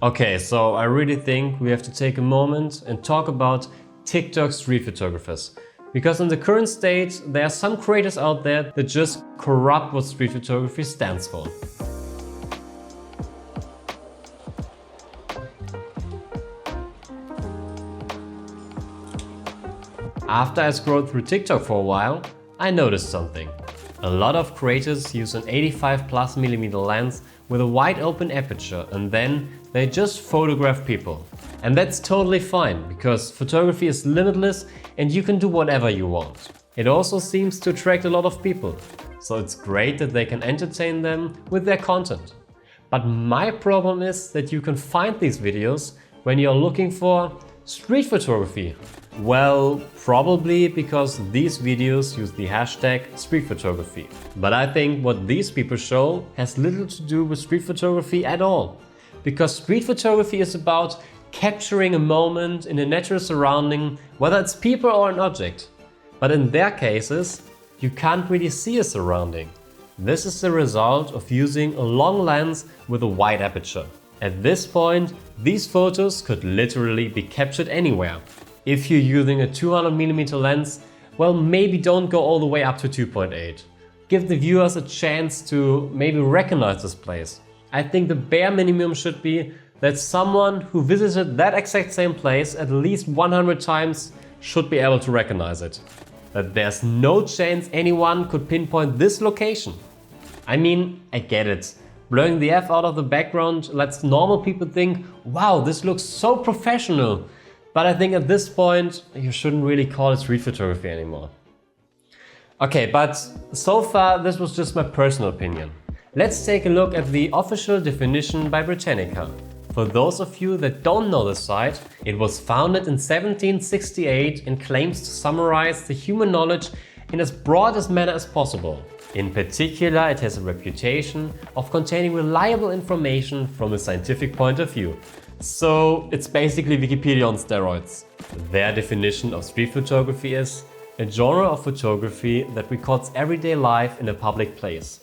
Okay, so I really think we have to take a moment and talk about TikTok street photographers. Because in the current state, there are some creators out there that just corrupt what street photography stands for. After I scrolled through TikTok for a while, I noticed something. A lot of creators use an 85+mm lens with a wide open aperture and then they just photograph people. And that's totally fine, because photography is limitless and you can do whatever you want. It also seems to attract a lot of people, so it's great that they can entertain them with their content. But my problem is that you can find these videos when you're looking for street photography. Well, probably because these videos use the hashtag street photography. But I think what these people show has little to do with street photography at all. Because street photography is about capturing a moment in a natural surrounding, whether it's people or an object. But in their cases, you can't really see a surrounding. This is the result of using a long lens with a wide aperture. At this point, these photos could literally be captured anywhere. If you're using a 200mm lens, well, maybe don't go all the way up to 2.8. Give the viewers a chance to maybe recognize this place. I think the bare minimum should be that someone who visited that exact same place at least 100 times should be able to recognize it. That there's no chance anyone could pinpoint this location. I mean, I get it. Blurring the F out of the background lets normal people think, wow, this looks so professional. But I think at this point, you shouldn't really call it street photography anymore. Okay, but so far this was just my personal opinion. Let's take a look at the official definition by Britannica. For those of you that don't know the site, it was founded in 1768 and claims to summarize the human knowledge in as broad a manner as possible. In particular, it has a reputation of containing reliable information from a scientific point of view. So it's basically Wikipedia on steroids. Their definition of street photography is a genre of photography that records everyday life in a public place.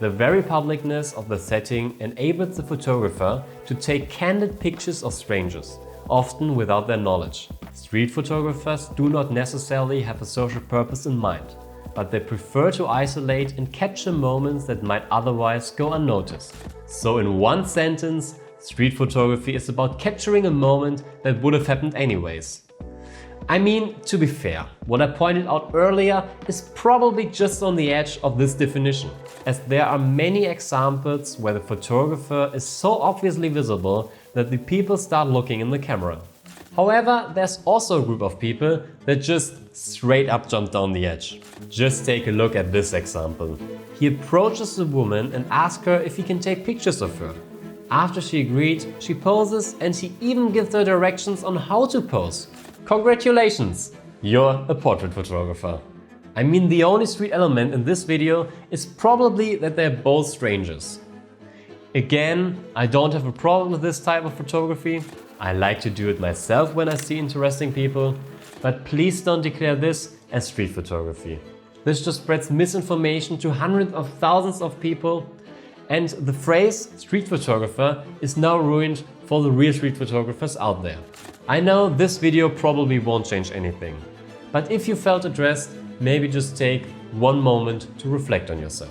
The very publicness of the setting enables the photographer to take candid pictures of strangers, often without their knowledge. Street photographers do not necessarily have a social purpose in mind, but they prefer to isolate and capture moments that might otherwise go unnoticed. So in one sentence, street photography is about capturing a moment that would have happened anyways. I mean, to be fair, what I pointed out earlier is probably just on the edge of this definition, as there are many examples where the photographer is so obviously visible that the people start looking in the camera. However, there's also a group of people that just straight up jump down the edge. Just take a look at this example. He approaches the woman and asks her if he can take pictures of her. After she agreed, she poses and he even gives her directions on how to pose. Congratulations! You're a portrait photographer. I mean, the only street element in this video is probably that they're both strangers. Again, I don't have a problem with this type of photography. I like to do it myself when I see interesting people, but please don't declare this as street photography. This just spreads misinformation to hundreds of thousands of people, and the phrase street photographer is now ruined for the real street photographers out there. I know this video probably won't change anything, but if you felt addressed, maybe just take one moment to reflect on yourself.